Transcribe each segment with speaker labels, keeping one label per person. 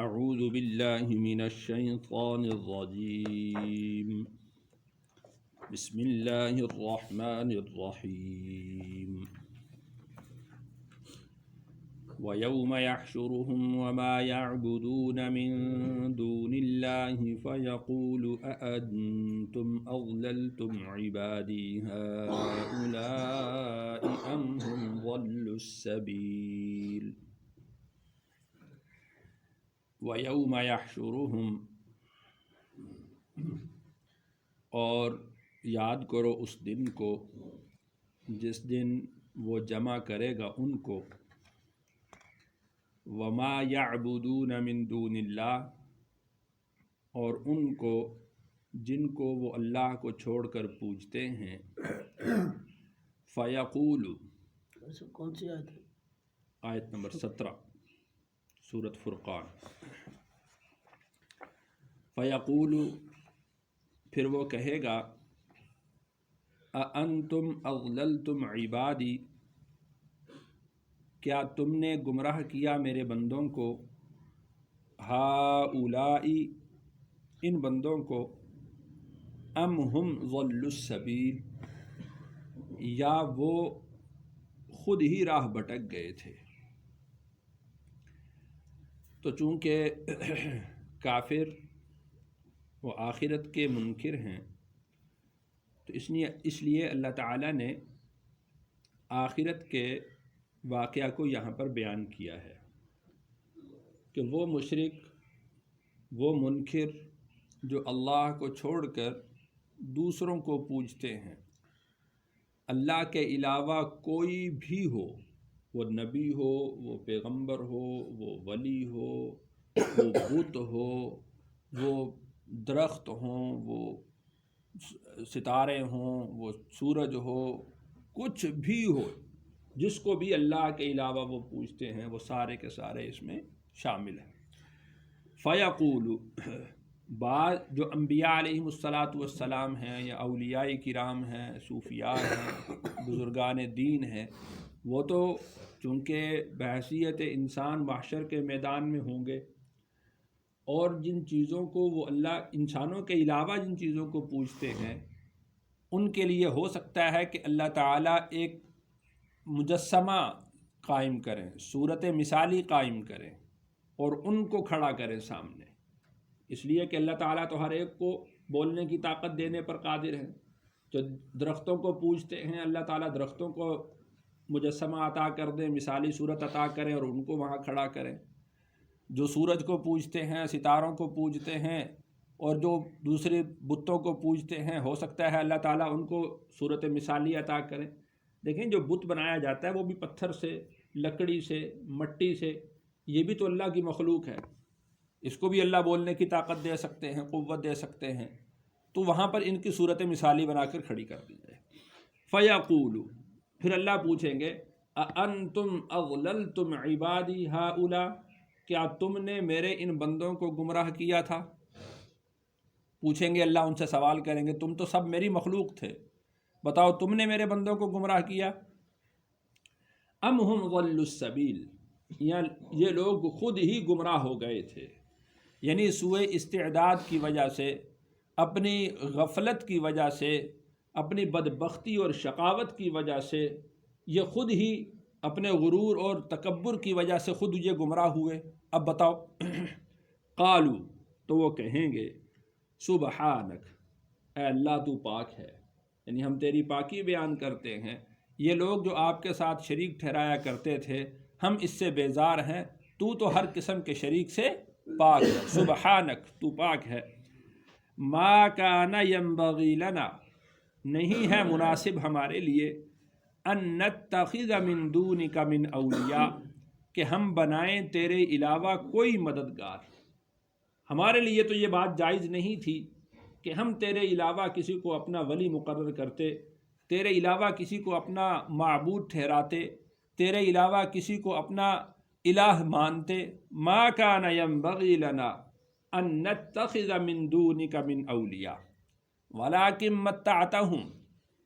Speaker 1: اعوذ باللہ من الشیطان الرجیم بسم اللہ الرحمن الرحیم وَيَوْمَ يَحْشُرُهُمْ وَمَا يَعْبُدُونَ مِن دُونِ اللَّهِ فَيَقُولُ أَأَنْتُمْ أَضْلَلْتُمْ عِبَادِي هَؤُلَاءِ أَمْ هُمْ ضَلُّوا السَّبِيلَ وَيَوْمَ يَحْشُرُهُمْ، اور یاد کرو اس دن کو جس دن وہ جمع کرے گا ان کو، وَمَا يَعْبُدُونَ مِن دُونِ اللَّهِ، اور ان کو جن کو وہ اللہ کو چھوڑ کر پوجتے ہیں، فَيَقُولُ،
Speaker 2: کون سی آیت ہے؟
Speaker 1: آیت نمبر 17 سورۃ فرقان۔ فَيَقُولُ، پھر وہ کہے گا، اَأَنْتُمْ أَضْلَلْتُمْ عِبَادِي، کیا تم نے گمراہ کیا میرے بندوں کو، هَؤُلَاءِ، ان بندوں کو، أَمْ هُمْ ضَلُّوا السَّبِيلَ، یا وہ خود ہی راہ بھٹک گئے تھے۔ تو چونکہ کافر وہ آخرت کے منکر ہیں، تو اس لیے اللہ تعالیٰ نے آخرت کے واقعہ کو یہاں پر بیان کیا ہے کہ وہ مشرک، وہ منکر جو اللہ کو چھوڑ کر دوسروں کو پوجتے ہیں، اللہ کے علاوہ کوئی بھی ہو، وہ نبی ہو، وہ پیغمبر ہو، وہ ولی ہو، وہ بت ہو، وہ درخت ہوں، وہ ستارے ہوں، وہ سورج ہو، کچھ بھی ہو، جس کو بھی اللہ کے علاوہ وہ پوجتے ہیں، وہ سارے کے سارے اس میں شامل ہیں۔ فَيَقُولُ، بعض جو انبیاء علیہم الصلاۃ ہیں، یا اولیاء کرام ہیں، صوفیاء ہیں، بزرگان دین ہیں، وہ تو چونکہ بحیثیت انسان محشر کے میدان میں ہوں گے، اور جن چیزوں کو وہ اللہ انسانوں کے علاوہ جن چیزوں کو پوجتے ہیں، ان کے لیے ہو سکتا ہے کہ اللہ تعالیٰ ایک مجسمہ قائم کریں، صورت مثالی قائم کریں اور ان کو کھڑا کریں سامنے، اس لیے کہ اللہ تعالیٰ تو ہر ایک کو بولنے کی طاقت دینے پر قادر ہے۔ جو درختوں کو پوجتے ہیں، اللہ تعالیٰ درختوں کو مجسمہ عطا کر دیں، مثالی صورت عطا کریں اور ان کو وہاں کھڑا کریں۔ جو سورج کو پوجتے ہیں، ستاروں کو پوجتے ہیں، اور جو دوسرے بتوں کو پوجتے ہیں، ہو سکتا ہے اللہ تعالیٰ ان کو صورت مثالی عطا کریں۔ دیکھیں، جو بت بنایا جاتا ہے وہ بھی پتھر سے، لکڑی سے، مٹی سے، یہ بھی تو اللہ کی مخلوق ہے، اس کو بھی اللہ بولنے کی طاقت دے سکتے ہیں، قوت دے سکتے ہیں، تو وہاں پر ان کی صورت مثالی بنا کر کھڑی کر دی جائے۔ فَيَقُولُ، پھر اللہ پوچھیں گے، أَأَنْتُمْ أَضْلَلْتُمْ عِبَادِي هَؤُلَاءِ، کیا تم نے میرے ان بندوں کو گمراہ کیا تھا؟ پوچھیں گے، اللہ ان سے سوال کریں گے، تم تو سب میری مخلوق تھے، بتاؤ تم نے میرے بندوں کو گمراہ کیا؟ أَمْ هُمْ ضَلُّوا السَّبِيلَ، یا یہ لوگ خود ہی گمراہ ہو گئے تھے، یعنی سوء استعداد کی وجہ سے، اپنی غفلت کی وجہ سے، اپنی بدبختی اور شقاوت کی وجہ سے، یہ خود ہی اپنے غرور اور تکبر کی وجہ سے خود یہ گمراہ ہوئے۔ اب بتاؤ۔ قالو، تو وہ کہیں گے، سبحانک، اے اللہ تو پاک ہے، یعنی ہم تیری پاکی بیان کرتے ہیں، یہ لوگ جو آپ کے ساتھ شریک ٹھہرایا کرتے تھے، ہم اس سے بیزار ہیں، تو ہر قسم کے شریک سے پاک ہے، سبحانک، تو پاک ہے۔ ما کان ینبغی لنا، نہیں ہے مناسب ہمارے لیے، ان نتخذ من دونک من اولیاء، کہ ہم بنائیں تیرے علاوہ کوئی مددگار۔ ہمارے لیے تو یہ بات جائز نہیں تھی کہ ہم تیرے علاوہ کسی کو اپنا ولی مقرر کرتے، تیرے علاوہ کسی کو اپنا معبود ٹھہراتے، تیرے علاوہ کسی کو اپنا الہ مانتے۔ ما کان ینبغی لنا ان نتخذ من دونک من اولیاء ولکن متعتہم،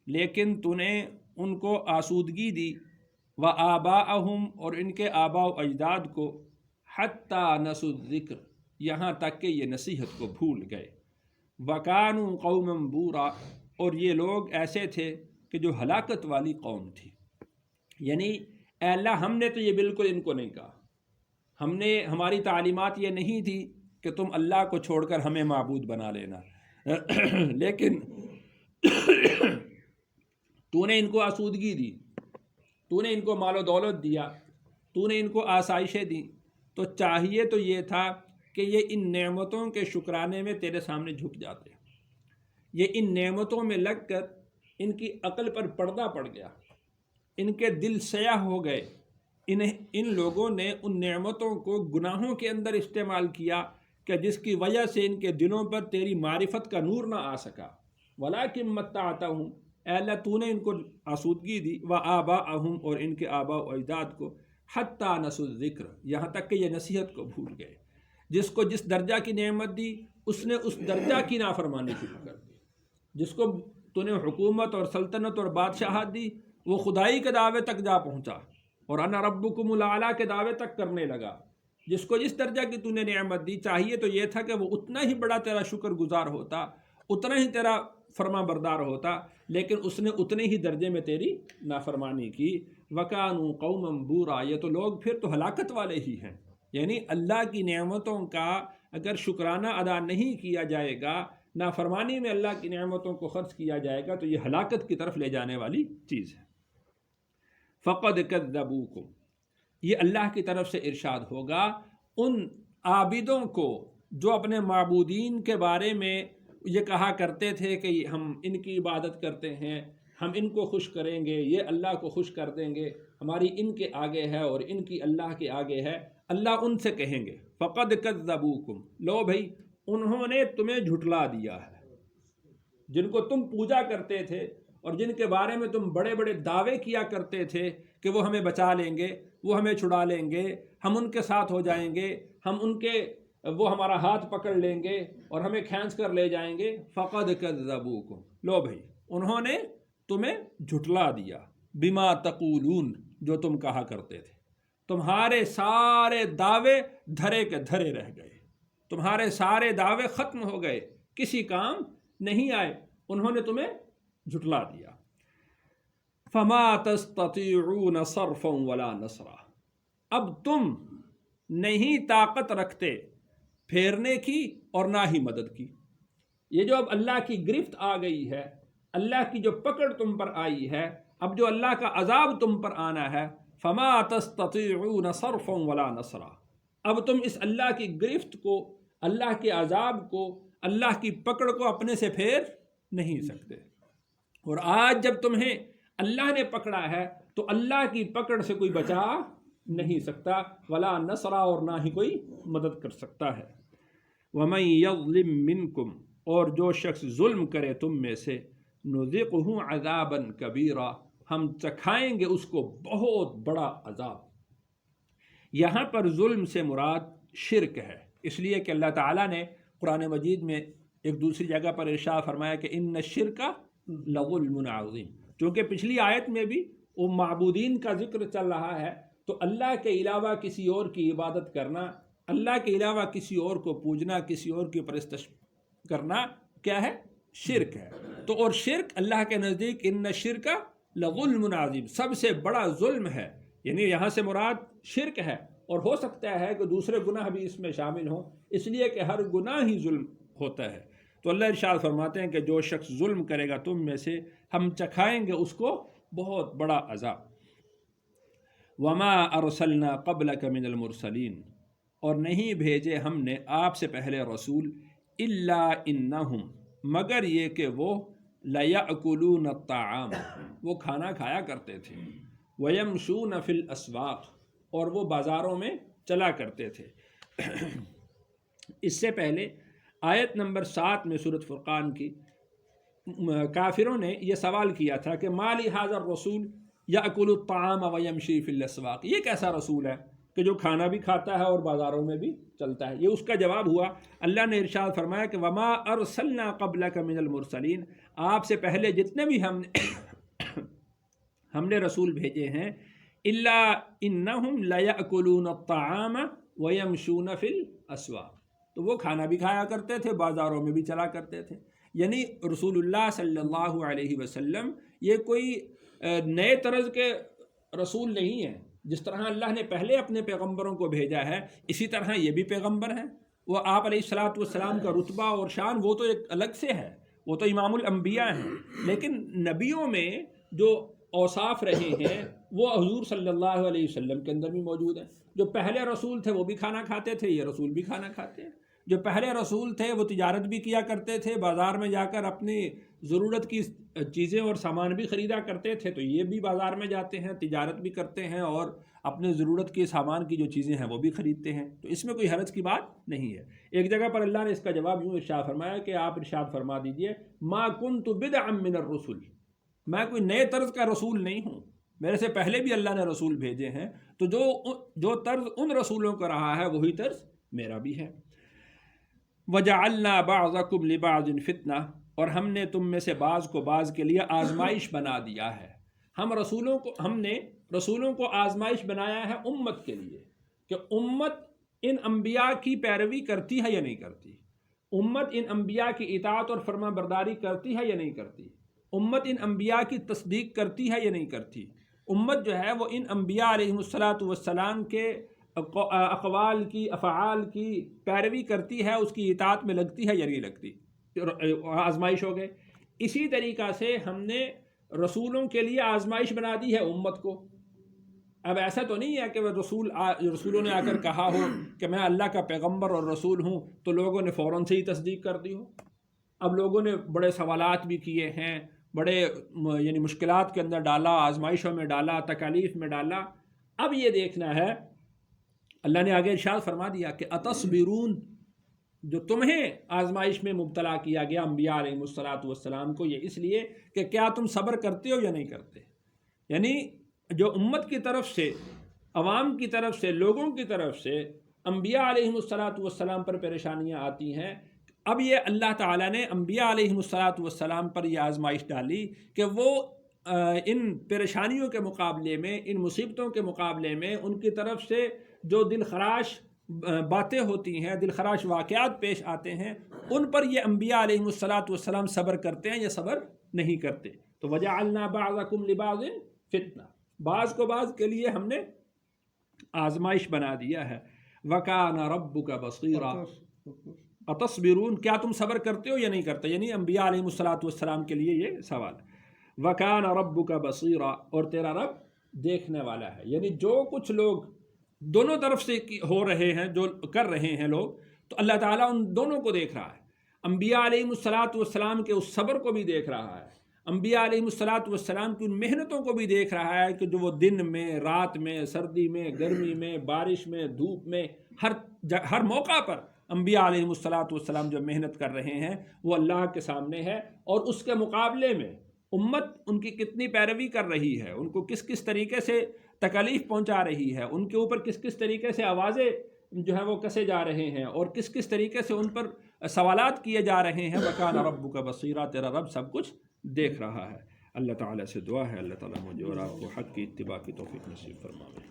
Speaker 1: لیکن تو نے ان کو آسودگی دی، وآباءہم، اور ان کے آباء و اجداد کو، حتیٰ نسوا الذکر، یہاں تک کہ یہ نصیحت کو بھول گئے، وکانوا قوما بورا، اور یہ لوگ ایسے تھے کہ جو ہلاکت والی قوم تھی۔ یعنی اے اللہ ہم نے تو یہ بالکل ان کو نہیں کہا، ہماری تعلیمات یہ نہیں تھی کہ تم اللہ کو چھوڑ کر ہمیں معبود بنا لینا، لیکن تو نے ان کو آسودگی دی، تو نے ان کو مال و دولت دیا، تو نے ان کو آسائشیں دی، تو چاہیے تو یہ تھا کہ یہ ان نعمتوں کے شکرانے میں تیرے سامنے جھک جاتے، یہ ان نعمتوں میں لگ کر ان کی عقل پر پردہ پڑ گیا، ان کے دل سیاہ ہو گئے، ان لوگوں نے ان نعمتوں کو گناہوں کے اندر استعمال کیا کہ جس کی وجہ سے ان کے دلوں پر تیری معرفت کا نور نہ آ سکا۔ وَلَٰكِن مَتَّعْتَهُمْ، اے اللہ تو نے ان کو آسودگی دی، وَآبَاءَهُمْ، اور ان کے آباء و اجداد کو، حتیٰ نسوا الذکر، یہاں تک کہ یہ نصیحت کو بھول گئے۔ جس کو جس درجہ کی نعمت دی اس نے اس درجہ کی نافرمانی شروع کر دی، جس کو تو نے حکومت اور سلطنت اور بادشاہت دی وہ خدائی کے دعوے تک جا پہنچا اور انا ربکم الاعلیٰ کے دعوے تک کرنے لگا۔ جس کو جس درجہ کی تو نے نعمت دی چاہیے تو یہ تھا کہ وہ اتنا ہی بڑا تیرا شکر گزار ہوتا، اتنا ہی تیرا فرما بردار ہوتا، لیکن اس نے اتنے ہی درجے میں تیری نافرمانی کی۔ وَكَانُوا قَوْمًا بُورًا، یہ تو لوگ پھر تو ہلاکت والے ہی ہیں۔ یعنی اللہ کی نعمتوں کا اگر شکرانہ ادا نہیں کیا جائے گا، نافرمانی میں اللہ کی نعمتوں کو خرچ کیا جائے گا، تو یہ ہلاکت کی طرف لے جانے والی چیز ہے۔ فَقَدْ كَذَّبُوكُمْ، یہ اللہ کی طرف سے ارشاد ہوگا ان عابدوں کو جو اپنے معبودین کے بارے میں یہ کہا کرتے تھے کہ ہم ان کی عبادت کرتے ہیں، ہم ان کو خوش کریں گے، یہ اللہ کو خوش کر دیں گے، ہماری ان کے آگے ہے اور ان کی اللہ کے آگے ہے۔ اللہ ان سے کہیں گے فَقَدْ كَذَّبُوكُمْ، لو بھائی انہوں نے تمہیں جھٹلا دیا ہے، جن کو تم پوجا کرتے تھے اور جن کے بارے میں تم بڑے بڑے دعوے کیا کرتے تھے کہ وہ ہمیں بچا لیں گے، وہ ہمیں چھڑا لیں گے، ہم ان کے ساتھ ہو جائیں گے، وہ ہمارا ہاتھ پکڑ لیں گے اور ہمیں کھینچ کر لے جائیں گے۔ فَقَدْ كَذَّبُوكُمْ، لو بھائی انہوں نے تمہیں جھٹلا دیا، بِمَا تَقُولُونَ، جو تم کہا کرتے تھے، تمہارے سارے دعوے دھرے کے دھرے رہ گئے، تمہارے سارے دعوے ختم ہو گئے، کسی کام نہیں آئے، انہوں نے تمہیں جھٹلا دیا۔ فَمَا تَسْتَطِيعُونَ صَرْفًا وَلَا نَصْرًا، اب تم نہیں طاقت رکھتے پھیرنے کی اور نہ ہی مدد کی۔ یہ جو اب اللہ کی گرفت آ گئی ہے، اللہ کی جو پکڑ تم پر آئی ہے، اب جو اللہ کا عذاب تم پر آنا ہے، فَمَا تَسْتَطِيعُونَ صَرْفًا وَلَا نَصْرًا، اب تم اس اللہ کی گرفت کو، اللہ کے عذاب کو، اللہ کی پکڑ کو اپنے سے پھیر نہیں سکتے۔ اور آج جب تمہیں اللہ نے پکڑا ہے تو اللہ کی پکڑ سے کوئی بچا نہیں سکتا، ولا نصرا، اور نہ ہی کوئی مدد کر سکتا ہے۔ وَمَن يَظْلِم مِّنكُمْ، اور جو شخص ظلم کرے تم میں سے، نُذِقْهُ عَذَابًا كَبِيرًا، ہم چکھائیں گے اس کو بہت بڑا عذاب۔ یہاں پر ظلم سے مراد شرک ہے، اس لیے کہ اللہ تعالیٰ نے قرآن مجید میں ایک دوسری جگہ پر ارشاد فرمایا کہ ان الشرک لظلم عظیم، چونکہ پچھلی آیت میں بھی وہ معبودین کا ذکر چل رہا ہے، تو اللہ کے علاوہ کسی اور کی عبادت کرنا، اللہ کے علاوہ کسی اور کو پوجنا، کسی اور کی پرستش کرنا کیا ہے؟ شرک ہے۔ تو اور شرک اللہ کے نزدیک ان الشرک لظلم عظیم، سب سے بڑا ظلم ہے، یعنی یہاں سے مراد شرک ہے، اور ہو سکتا ہے کہ دوسرے گناہ بھی اس میں شامل ہوں، اس لیے کہ ہر گناہ ہی ظلم ہوتا ہے۔ تو اللہ ارشاد فرماتے ہیں کہ جو شخص ظلم کرے گا تم میں سے، ہم چکھائیں گے اس کو بہت بڑا عذاب۔ وَمَا أَرْسَلْنَا قَبْلَكَ مِنَ الْمُرْسَلِينَ، اور نہیں بھیجے ہم نے آپ سے پہلے رسول، إِلَّا إِنَّهُمْ، مگر یہ کہ وہ لَيَأْكُلُونَ الطَّعَامَ، وہ کھانا کھایا کرتے تھے، وَيَمْشُونَ فِي الْأَسْوَاقِ، اور وہ بازاروں میں چلا کرتے تھے۔ اس سے پہلے آیت نمبر 7 میں سورۃ فرقان کی کافروں نے یہ سوال کیا تھا کہ مَا لِهَٰذَا الرَّسُولِ يَأْكُلُ الطَّعَامَ وَيَمْشِي فِي الْأَسْوَاقِ، یہ کیسا رسول ہے کہ جو کھانا بھی کھاتا ہے اور بازاروں میں بھی چلتا ہے؟ یہ اس کا جواب ہوا۔ اللہ نے ارشاد فرمایا کہ وَمَا أَرْسَلْنَا قَبْلَكَ مِنَ الْمُرْسَلِينَ، آپ سے پہلے جتنے بھی ہم نے رسول بھیجے ہیں، إِلَّا إِنَّهُمْ لَيَأْكُلُونَ الطَّعَامَ وَيَمْشُونَ فِي الْأَسْوَاقِ، تو وہ کھانا بھی کھایا کرتے تھے، بازاروں میں بھی چلا کرتے تھے۔ یعنی رسول اللہ صلی اللہ علیہ وسلم یہ کوئی نئے طرز کے رسول نہیں ہیں۔ جس طرح اللہ نے پہلے اپنے پیغمبروں کو بھیجا ہے، اسی طرح یہ بھی پیغمبر ہیں۔ وہ آپ علیہ الصلاۃ والسلام کا رتبہ اور شان وہ تو ایک الگ سے ہے، وہ تو امام الانبیاء ہیں، لیکن نبیوں میں جو اوصاف رہے ہیں وہ حضور صلی اللہ علیہ وسلم کے اندر بھی موجود ہیں۔ جو پہلے رسول تھے وہ بھی کھانا کھاتے تھے، یہ رسول بھی کھانا کھاتے ہیں۔ جو پہلے رسول تھے وہ تجارت بھی کیا کرتے تھے، بازار میں جا کر اپنی ضرورت کی چیزیں اور سامان بھی خریدا کرتے تھے، تو یہ بھی بازار میں جاتے ہیں، تجارت بھی کرتے ہیں اور اپنے ضرورت کے سامان کی جو چیزیں ہیں وہ بھی خریدتے ہیں، تو اس میں کوئی حرج کی بات نہیں ہے۔ ایک جگہ پر اللہ نے اس کا جواب یوں ارشاد فرمایا کہ آپ ارشاد فرما دیجئے ما کنت بدعا من الرسل، میں کوئی نئے طرز کا رسول نہیں ہوں، میرے سے پہلے بھی اللہ نے رسول بھیجے ہیں، تو جو طرز ان رسولوں کا رہا ہے وہی طرز میرا بھی ہے۔ وَجَعَلْنَا بَعْضَكُمْ لِبَعْضٍ فِتْنَةً، اور ہم نے تم میں سے بعض کو بعض کے لیے آزمائش بنا دیا ہے۔ ہم نے رسولوں کو آزمائش بنایا ہے امت کے لیے، کہ امت ان انبیاء کی پیروی کرتی ہے یا نہیں کرتی، امت ان انبیاء کی اطاعت اور فرما برداری کرتی ہے یا نہیں کرتی، امت ان انبیاء کی تصدیق کرتی ہے یا نہیں کرتی، امت جو ہے وہ ان انبیاء علیہ الصلاۃ والسلام کے اقوال کی، افعال کی پیروی کرتی ہے، اس کی اطاعت میں لگتی ہے یا نہیں لگتی، آزمائش ہو گئے۔ اسی طریقہ سے ہم نے رسولوں کے لیے آزمائش بنا دی ہے امت کو۔ اب ایسا تو نہیں ہے کہ وہ رسولوں نے آ کر کہا ہو کہ میں اللہ کا پیغمبر اور رسول ہوں تو لوگوں نے فوراً سے ہی تصدیق کر دی ہو۔ اب لوگوں نے بڑے سوالات بھی کیے ہیں، بڑے یعنی مشکلات کے اندر ڈالا، آزمائشوں میں ڈالا، تکالیف میں ڈالا۔ اب یہ دیکھنا ہے، اللہ نے آگے ارشاد فرما دیا کہ اتصبرون، جو تمہیں آزمائش میں مبتلا کیا گیا انبیاء علیہ الصلاۃ والسلام کو، یہ اس لیے کہ کیا تم صبر کرتے ہو یا نہیں کرتے۔ یعنی جو امت کی طرف سے، عوام کی طرف سے، لوگوں کی طرف سے انبیاء علیہ الصلاۃ والسلام پر پریشانیاں آتی ہیں، اب یہ اللہ تعالیٰ نے انبیاء علیہ الصلاۃ والسلام پر یہ آزمائش ڈالی کہ وہ ان پریشانیوں کے مقابلے میں، ان مصیبتوں کے مقابلے میں ان کی طرف سے جو دل خراش باتیں ہوتی ہیں، دل خراش واقعات پیش آتے ہیں، ان پر یہ انبیاء علیہ الصلاۃ والسلام صبر کرتے ہیں یا صبر نہیں کرتے۔ تو وَجَعَلْنَا بَعْضَكُمْ لِبَعْضٍ فِتْنَةً، بعض کو بعض کے لیے ہم نے آزمائش بنا دیا ہے۔ وَكَانَ رَبُّكَ بَصِيرًا، اتصبرون، کیا تم صبر کرتے ہو یا نہیں کرتے، یعنی انبیاء علیہ الصلاۃ والسلام کے لیے یہ سوال ہے۔ وَكَانَ رَبُّكَ بَصِيرًا، اور تیرا رب دیکھنے والا ہے۔ یعنی جو کچھ لوگ دونوں طرف سے ہو رہے ہیں، جو کر رہے ہیں لوگ، تو اللہ تعالیٰ ان دونوں کو دیکھ رہا ہے۔ انبیاء علیہ الصلاۃ والسلام کے اس صبر کو بھی دیکھ رہا ہے، انبیاء علیہ الصلاۃ والسلام کی ان محنتوں کو بھی دیکھ رہا ہے کہ جو وہ دن میں، رات میں، سردی میں، گرمی میں، بارش میں، دھوپ میں، ہر موقع پر انبیاء علیہ الصلاۃ والسلام جو محنت کر رہے ہیں وہ اللہ کے سامنے ہے، اور اس کے مقابلے میں امت ان کی کتنی پیروی کر رہی ہے، ان کو کس کس طریقے سے تکلیف پہنچا رہی ہے، ان کے اوپر کس کس طریقے سے آوازیں جو ہیں وہ کسے جا رہے ہیں، اور کس کس طریقے سے ان پر سوالات کیے جا رہے ہیں۔ وَكَانَ رَبُّكَ بَصِيرًا، تیرا رب سب کچھ دیکھ رہا ہے۔ اللہ تعالیٰ سے دعا ہے اللہ تعالیٰ مجھے اور آپ کو حق کی اتباع کی توفیق نصیب فرمائے۔